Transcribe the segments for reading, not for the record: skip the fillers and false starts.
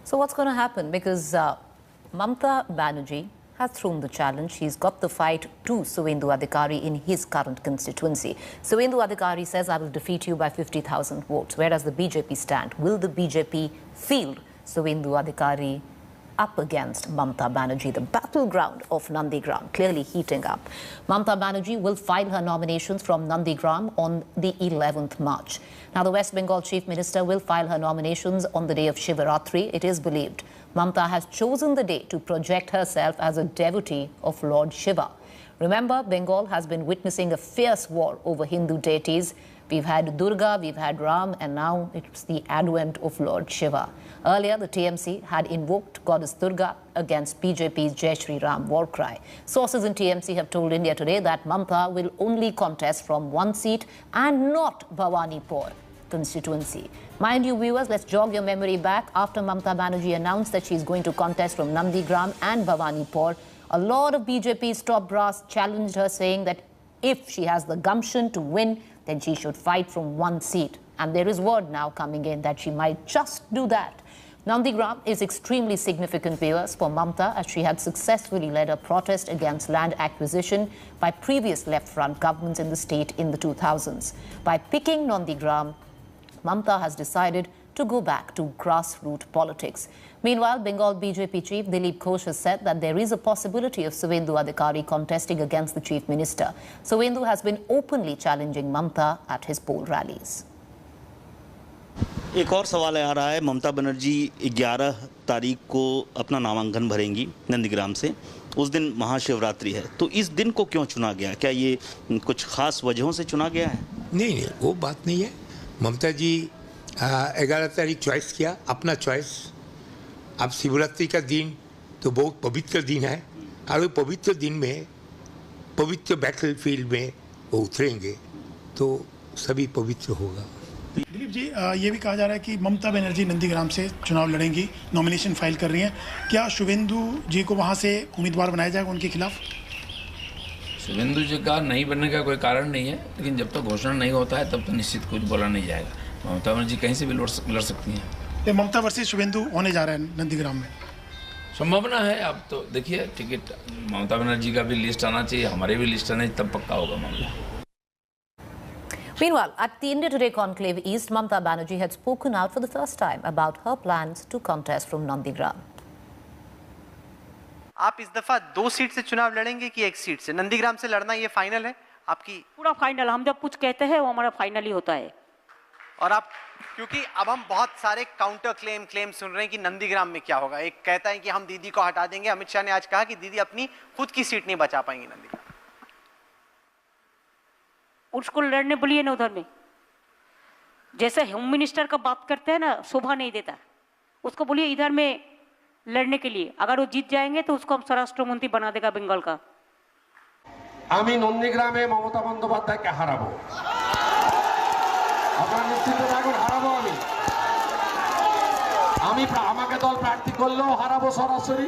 So what's going to happen? Because Mamata Banerjee has thrown the challenge. She's got the fight to Suvendu Adhikari in his current constituency. Suvendu Adhikari says, I will defeat you by 50,000 votes. Where does the BJP stand? Will the BJP field Suvendu Adhikari up against Mamata Banerjee? The battleground of Nandigram clearly heating up. Mamata Banerjee will file her nominations from Nandigram on the 11th March. Now, the West Bengal Chief Minister will file her nominations on the day of Shivaratri. It is believed Mamata has chosen the day to project herself as a devotee of Lord Shiva. Remember, Bengal has been witnessing a fierce war over Hindu deities. We've had Durga, we've had Ram, and now it's the advent of Lord Shiva. Earlier, the TMC had invoked Goddess Durga against BJP's Jai Shri Ram war cry. Sources in TMC have told India Today that Mamata will only contest from one seat and not Bhawanipur constituency. Mind you, viewers, let's jog your memory back. After Mamata Banerjee announced that she's going to contest from Nandigram and Bhawanipur, a lot of BJP's top brass challenged her, saying that if she has the gumption to win, then she should fight from one seat. And there is word now coming in that she might just do that. Nandigram is extremely significant, viewers, for Mamata, as she had successfully led a protest against land acquisition by previous left-front governments in the state in the 2000s. By picking Nandigram, Mamata has decided to go back to grassroots politics. Meanwhile, Bengal BJP chief Dilip Ghosh has said that there is a possibility of Suvendu Adhikari contesting against the chief minister. Suvendu has been openly challenging Mamata at his poll rallies. एक और सवाल आ रहा है, ममता बनर्जी 11 तारीख को अपना नामांकन भरेंगी नंदीग्राम से। उस दिन महाशिवरात्रि है, तो इस दिन को क्यों चुना गया? क्या ये कुछ खास वजहों से चुना गया है? नहीं, वो बात नहीं है। ममता जी 11 तारीख चॉइस किया, अपना चॉइस। अब शिवरात्रि का दिन तो बहुत पवित्र दिन है, और वो पवित्र दिन में पवित्र बैटलफील्ड में वो उतरेंगे तो सभी पवित्र होगा। दिलीप जी, ये भी कहा जा रहा है कि ममता बनर्जी नंदीग्राम से चुनाव लड़ेंगी, नॉमिनेशन फाइल कर रही हैं। क्या शुभेंदु जी को वहां से उम्मीदवार बनाया जाएगा उनके खिलाफ? शुभेंदु जी का नहीं बनने का कोई कारण नहीं है, लेकिन जब तक घोषणा नहीं होता है तब तो निश्चित कुछ बोला नहीं जाएगा। ममता बनर्जी कहीं से भी लड़ सकती हैं। ये ममता वर्सेस शुभेंदु होने जा रहा है नंदीग्राम में, संभावना है। अब तो देखिए, टिकट ममता बनर्जी का भी लिस्ट आना चाहिए, हमारे भी लिस्ट आना चाहिए, तब पक्का होगा मामला। Meanwhile, at the India Today Conclave East, Mamata Banerjee had spoken out for the first time about her plans to contest from Nandigram. आप इस दफा 2 सीट से चुनाव लड़ेंगे कि 1 सीट से? नंदीग्राम से लड़ना ये फाइनल है आपकी? पूरा फाइनल। हम जब कुछ कहते हैं वो हमारा फाइनल ही होता है। और आप, क्योंकि अब हम बहुत सारे काउंटर क्लेम सुन रहे हैं कि नंदीग्राम में क्या होगा। एक कहता है कि हम दीदी को हटा देंगे। अमित शाह ने आज कहा कि दीदी अपनी खुद की सीट नहीं बचा पाएंगी नंदीग्राम। उसको लड़ने बोलिए ना उधर में। जैसे होम मिनिस्टर का बात करते हैं ना, शोभा नहीं देता। उसको बोलिए इधर में लड़ने के लिए। अगर वो जीत जाएंगे तो उसको हम स्वराष्ट्र मंत्री बना देगा बंगाल का। আমি নন্দীগ্রামে মমতা বন্দ্যোপাধ্যায়কে হারাবো। আপনারা নিশ্চিত থাকুন, হারাবো আমি। আমাকে দল প্রার্থী করলেও হারাবো সরাসরি,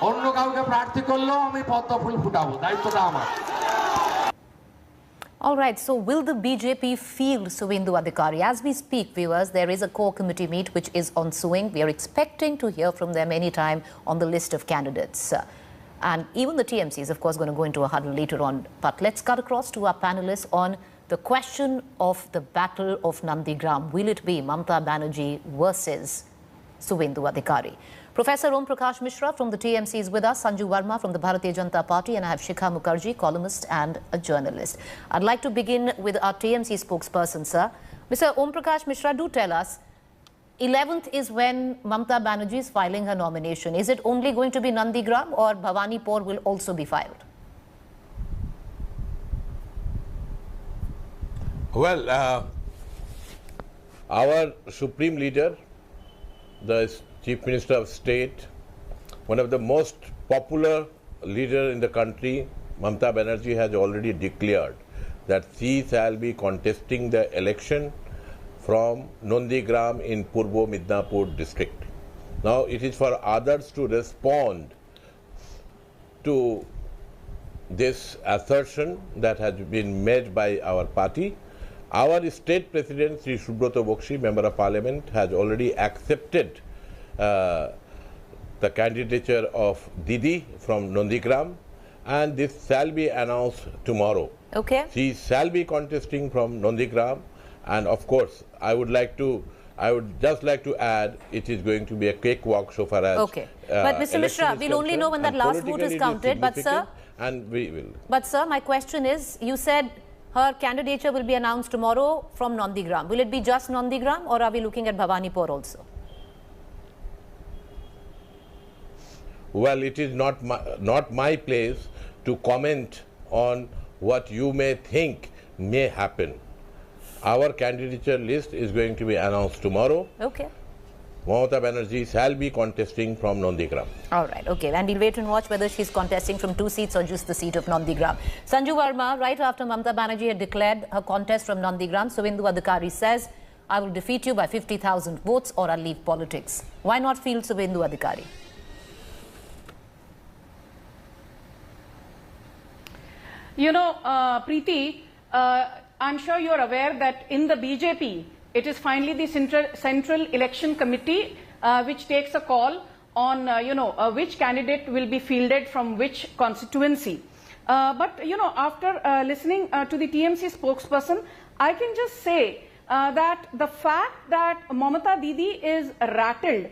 অন্য কাউকে প্রার্থী করলেও আমি পদ্ম ফুল ফুটাবো। দায়িত্বটা আমার। All right, so will the BJP field Suvendu Adhikari? As we speak, viewers, there is a core committee meet which is on swing. We are expecting to hear from them anytime on the list of candidates. And even the TMC is, of course, going to go into a huddle later on. But let's cut across to our panelists on the question of the battle of Nandigram. Will it be Mamata Banerjee versus Suvendu Adhikari? Professor Om Prakash Mishra from the TMC is with us, Sanju Verma from the Bharatiya Janata Party, and I have Shikha Mukherjee, columnist and a journalist. I'd like to begin with our TMC spokesperson, sir. Mr. Om Prakash Mishra, do tell us, 11th is when Mamata Banerjee is filing her nomination. Is it only going to be Nandigram or Bhawanipur will also be filed? Well, our Supreme Leader, the Chief Minister of State, one of the most popular leader in the country, Mamata Banerjee, has already declared that she shall be contesting the election from Nandigram in Purbo Midnapur district. Now it is for others to respond to this assertion that has been made by our party. Our state president, Sri Subrata Bakshi, Member of Parliament, has already accepted the candidature of Didi from Nandigram, and this shall be announced tomorrow. Okay. She shall be contesting from Nandigram, and of course, I would just like to add, it is going to be a cakewalk so far as. Okay. But Mr. Mishra, we'll only know when that last vote is counted. But sir, and we will. But sir, my question is, you said her candidature will be announced tomorrow from Nandigram. Will it be just Nandigram, or are we looking at Bhawanipur also? Well, it is not my place to comment on what you may think may happen. Our candidature list is going to be announced tomorrow. Okay. Mamata Banerjee shall be contesting from Nandigram. All right, okay. And we'll wait and watch whether she's contesting from 2 seats or just the seat of Nandigram. Sanju Verma, right after Mamata Banerjee had declared her contest from Nandigram, Suvendu Adhikari says, I will defeat you by 50,000 votes or I'll leave politics. Why not field Suvendu Adhikari? You know, Preeti, I'm sure you're aware that in the BJP, it is finally the Central Election Committee which takes a call on, which candidate will be fielded from which constituency. But, after listening to the TMC spokesperson, I can just say that the fact that Mamata Didi is rattled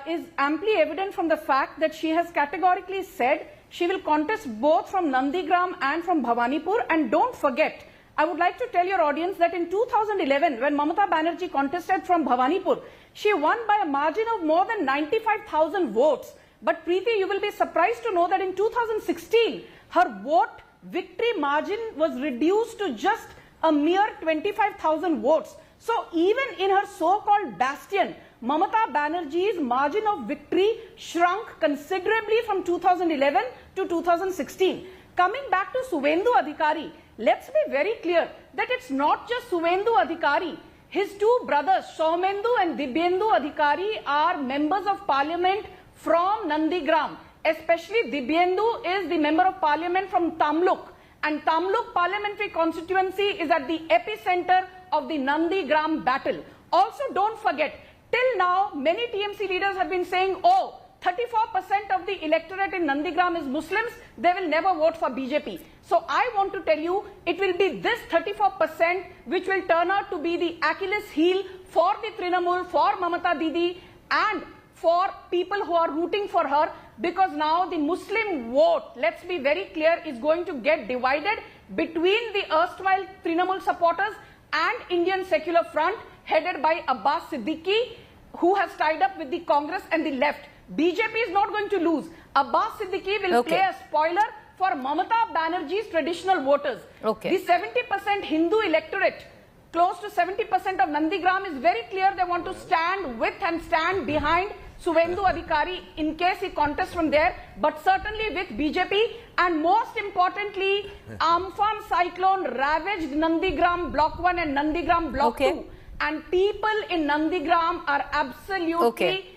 is amply evident from the fact that she has categorically said she will contest both from Nandigram and from Bhawanipur. And don't forget, I would like to tell your audience that in 2011, when Mamata Banerjee contested from Bhawanipur, she won by a margin of more than 95,000 votes. But Preeti, you will be surprised to know that in 2016, her vote victory margin was reduced to just a mere 25,000 votes. So even in her so-called bastion, Mamata Banerjee's margin of victory shrunk considerably from 2011 to 2016. Coming back to Suvendu Adhikari, let's be very clear that it's not just Suvendu Adhikari. His two brothers, Saumendu and Dibyendu Adhikari, are members of parliament from Nandigram. Especially Dibyendu is the member of parliament from Tamluk. And Tamluk parliamentary constituency is at the epicenter of the Nandigram battle. Also, don't forget, till now, many TMC leaders have been saying, oh, 34% of the electorate in Nandigram is Muslims, they will never vote for BJP. So I want to tell you, it will be this 34% which will turn out to be the Achilles heel for the Trinamool, for Mamata Didi, and for people who are rooting for her, because now the Muslim vote, let's be very clear, is going to get divided between the erstwhile Trinamool supporters and Indian Secular Front, headed by Abbas Siddiqui, who has tied up with the Congress and the left. BJP is not going to lose. Abbas Siddiqui will play a spoiler for Mamata Banerjee's traditional voters. The 70% Hindu electorate, close to 70% of Nandigram, is very clear they want to stand with and stand behind Suvendu Adhikari in case he contests from there, but certainly with BJP. And most importantly, Amphan cyclone ravaged Nandigram Block 1 and Nandigram Block 2. And people in Nandigram are absolutely,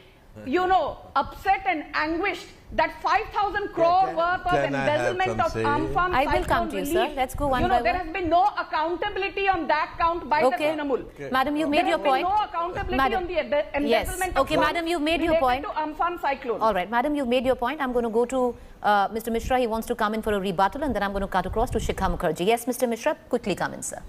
upset and anguished that 5,000 crore worth of embezzlement of Amphan I will come to you, sir. Let's go one by one. There has been no accountability on that count by the Trinamool. Madam, you made your point. There has been no accountability on the embezzlement of Madam, you made your point. To Amphan cyclone. All right, Madam, you've made your point. I'm going to go to Mr. Mishra. He wants to come in for a rebuttal, and then I'm going to cut across to Shikha Mukherjee. Yes, Mr. Mishra, quickly come in, sir.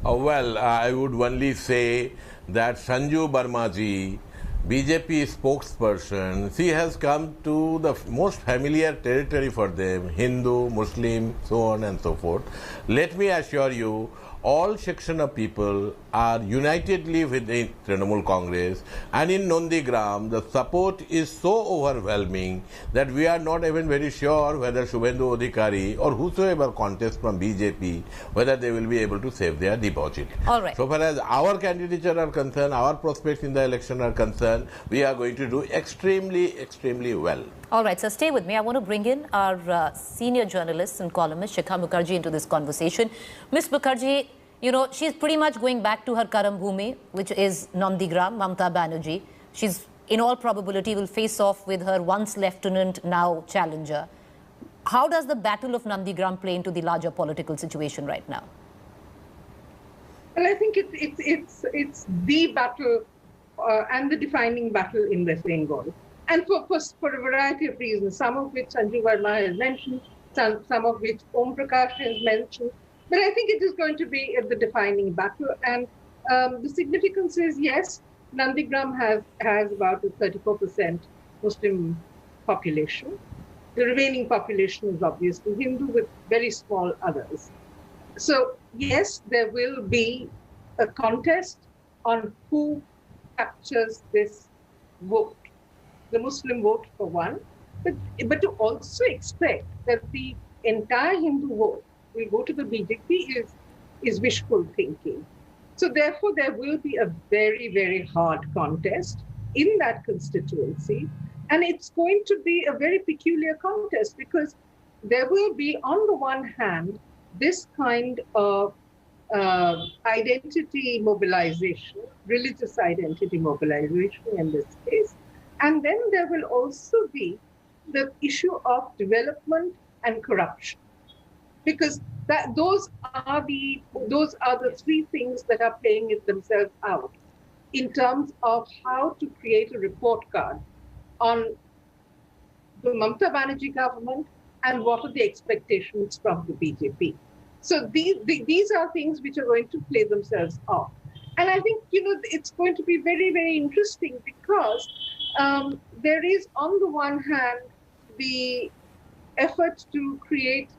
Well, I would only say that Sanju Verma ji, BJP spokesperson, she has come to the most familiar territory for them, Hindu, Muslim, so on and so forth. Let me assure you, all section of people are unitedly with the Trinamool Congress, and in Nandigram the support is so overwhelming that we are not even very sure whether Suvendu Adhikari or whosoever contests from BJP, whether they will be able to save their deposit. All right. So far as our candidature are concerned, our prospects in the election are concerned, we are going to do extremely well. All right, so stay with me. I want to bring in our senior journalist and columnist, Shikha Mukherjee, into this conversation. Ms. Mukherjee, she's pretty much going back to her Karam Bhumi, which is Nandigram, Mamata Banerjee. She's, in all probability, will face off with her once lieutenant, now challenger. How does the Battle of Nandigram play into the larger political situation right now? Well, I think it's the battle and the defining battle in West Bengal. And for a variety of reasons, some of which Sanjeev Verma has mentioned, some of which Om Prakash has mentioned. But I think it is going to be the defining battle. And the significance is, yes, Nandigram has about a 34% Muslim population. The remaining population is obviously Hindu with very small others. So, yes, there will be a contest on who captures this vote, the Muslim vote for one, but to also expect that the entire Hindu vote will go to the BJP is wishful thinking. So therefore, there will be a very, very hard contest in that constituency. And it's going to be a very peculiar contest because there will be, on the one hand, this kind of identity mobilization, religious identity mobilization in this case. And then there will also be the issue of development and corruption. Because those are the three things that are playing it themselves out in terms of how to create a report card on the Mamata Banerjee government and what are the expectations from the BJP. So these are things which are going to play themselves off. And I think, it's going to be very, very interesting because there is, on the one hand, the effort to create,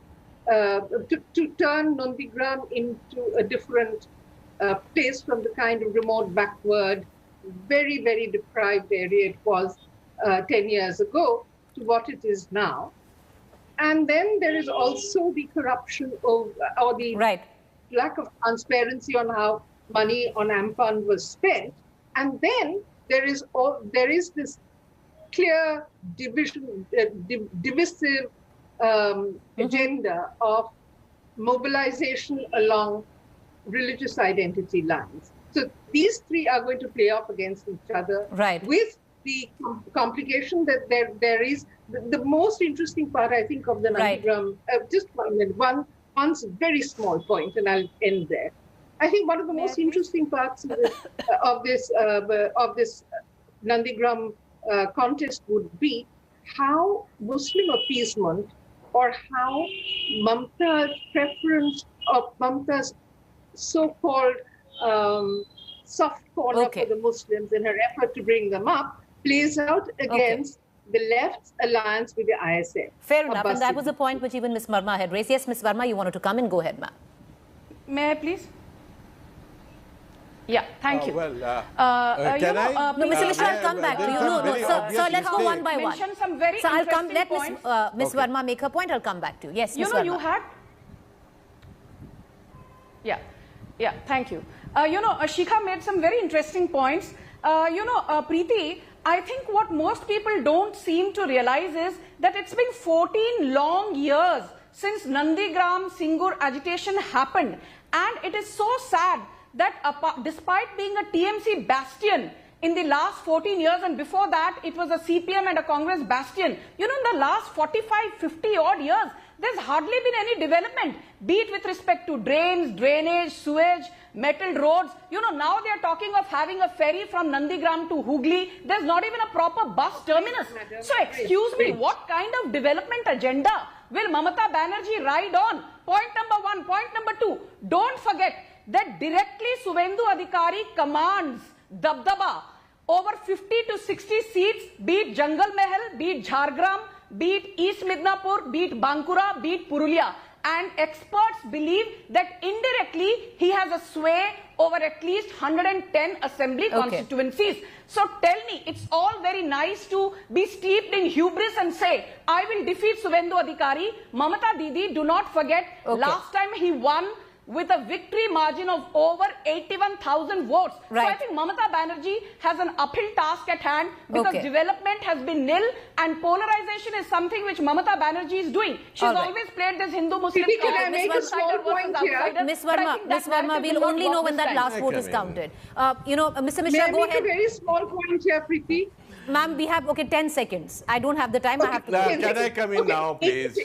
to turn Nandigram into a different place from the kind of remote, backward, very, very deprived area it was 10 years ago to what it is now. And then there is also the corruption or the lack of transparency on how money on AMFUND was spent. And then there is this clear divisive agenda of mobilization along religious identity lines. So these three are going to play off against each other with the complication that there is. The most interesting part, I think, of the Nandigram, just 1 minute, one very small point, and I'll end there. I think one of the most interesting parts of this Nandigram contest would be how Muslim appeasement or how Mamata's preference of Mamata's so-called soft corner for the Muslims in her effort to bring them up plays out against the left's alliance with the ISF. Fair enough, and that was a point which even Ms. Verma had raised. Yes, Ms. Verma, you wanted to come in. Go ahead, ma'am. May I please? Yeah, thank you. Well, can I? No, Mr. Mishra, I'll come back to you. No, sir, let's go one by one. Some very so I'll come. Let Ms. Verma make her point. I'll come back to you. Yes, Ms. Verma. You had. Yeah. Thank you. Shikha made some very interesting points. Preeti, I think what most people don't seem to realize is that it's been 14 long years since Nandigram Singur agitation happened, and it is so sad that despite being a TMC bastion in the last 14 years, and before that it was a CPM and a Congress bastion, in the last 45, 50 odd years, there's hardly been any development, be it with respect to drains, drainage, sewage, metalled roads. Now they are talking of having a ferry from Nandigram to Hooghly. There's not even a proper bus terminus. So excuse me, what kind of development agenda will Mamata Banerjee ride on? Point number one. Point number two, don't forget that directly Suvendu Adhikari commands Dabdaba over 50 to 60 seats, be it Jangal Mahal, be it Jhargram, be it East Midnapur, be it Bankura, be it Purulia. And experts believe that indirectly he has a sway over at least 110 assembly constituencies. So tell me, it's all very nice to be steeped in hubris and say, I will defeat Suvendu Adhikari. Mamata Didi, do not forget, last time he won with a victory margin of over 81,000 votes. So I think Mamata Banerjee has an uphill task at hand because development has been nil and polarization is something which Mamata Banerjee is doing. She's always played this Hindu-Muslim Can I make a small point here? Ms. Verma, we'll only know when that last vote is counted. Mr. Mishra, go ahead. May I make a very small point here, Preeti? Ma'am, we have, 10 seconds. I don't have the time. I have to Can I come in now, please?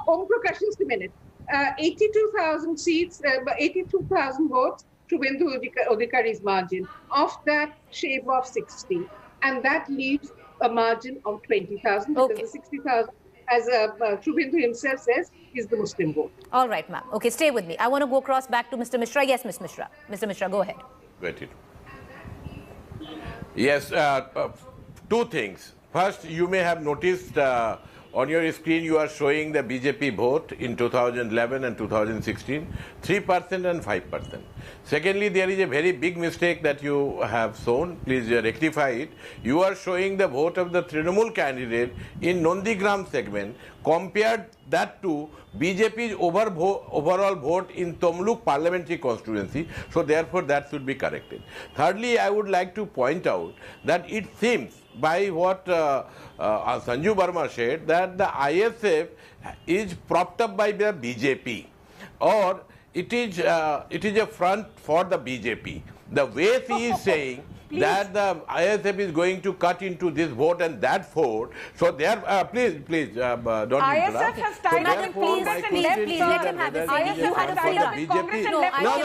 Om Prakash, just a minute. 82,000 seats, 82,000 votes Shubhendu Adhikari's margin. Of that, shave off 60, and that leaves a margin of 20,000 because the 60,000, as Shubhendu himself says, is the Muslim vote. All right, ma'am. Okay, stay with me. I want to go across back to Mr. Mishra. Yes, Ms. Mishra. Mr. Mishra, go ahead. Wait it. Yes, two things. First, you may have noticed on your screen you are showing the BJP vote in 2011 and 2016, 3% and 5%. Secondly, there is a very big mistake that you have shown. Please rectify it. You are showing the vote of the Trinamool candidate in Nandigram segment, compared that to BJP's overall vote in Tamluk parliamentary constituency. So therefore, that should be corrected. Thirdly, I would like to point out that it seems by what Sanju Verma said, that the ISF is propped up by the BJP, or it is a front for the BJP. The way he is saying that the ISF is going to cut into this vote and that vote. So there, please, don't ISF has tied up with Congress and left. Please, let him have his say. You had a tied up with Congress and left. Don't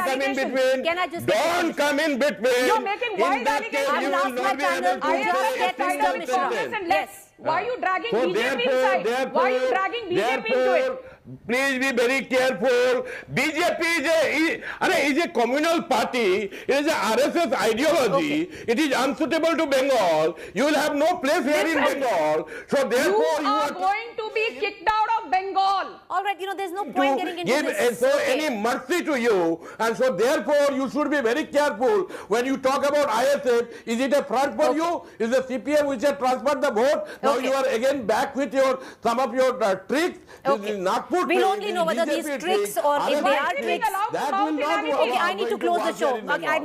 come in between. Don't come in between. You're making wild allegations. I've lost my channel. ISF has tied up with Congress and left. Why are you dragging BJP inside? Why are you dragging BJP into it? Please be very careful. BJP is a communal party. It is a RSS ideology. It is unsuitable to Bengal. You will have no place here in Bengal. So therefore, you are going to be kicked out of Bengal. All right, there's no point getting into this. So any mercy to you, and so therefore you should be very careful when you talk about ISF. Is it a front for you? Is the CPM which has transferred the vote? Now you are again back with some of your tricks. We'll only know whether these tricks or if they are tricks. Okay, I need to close the show. I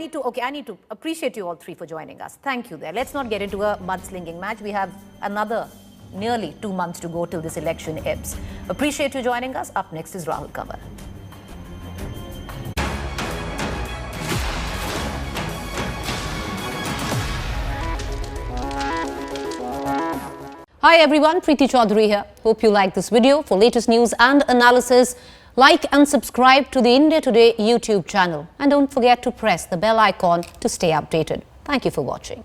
need to appreciate you all three for joining us. Thank you there. Let's not get into a mudslinging match. We have another nearly 2 months to go till this election ebbs. Appreciate you joining us. Up next is Rahul Kanwar. Hi everyone, Preeti Chaudhary here. Hope you like this video. For latest news and analysis, like and subscribe to the India Today YouTube channel. And don't forget to press the bell icon to stay updated. Thank you for watching.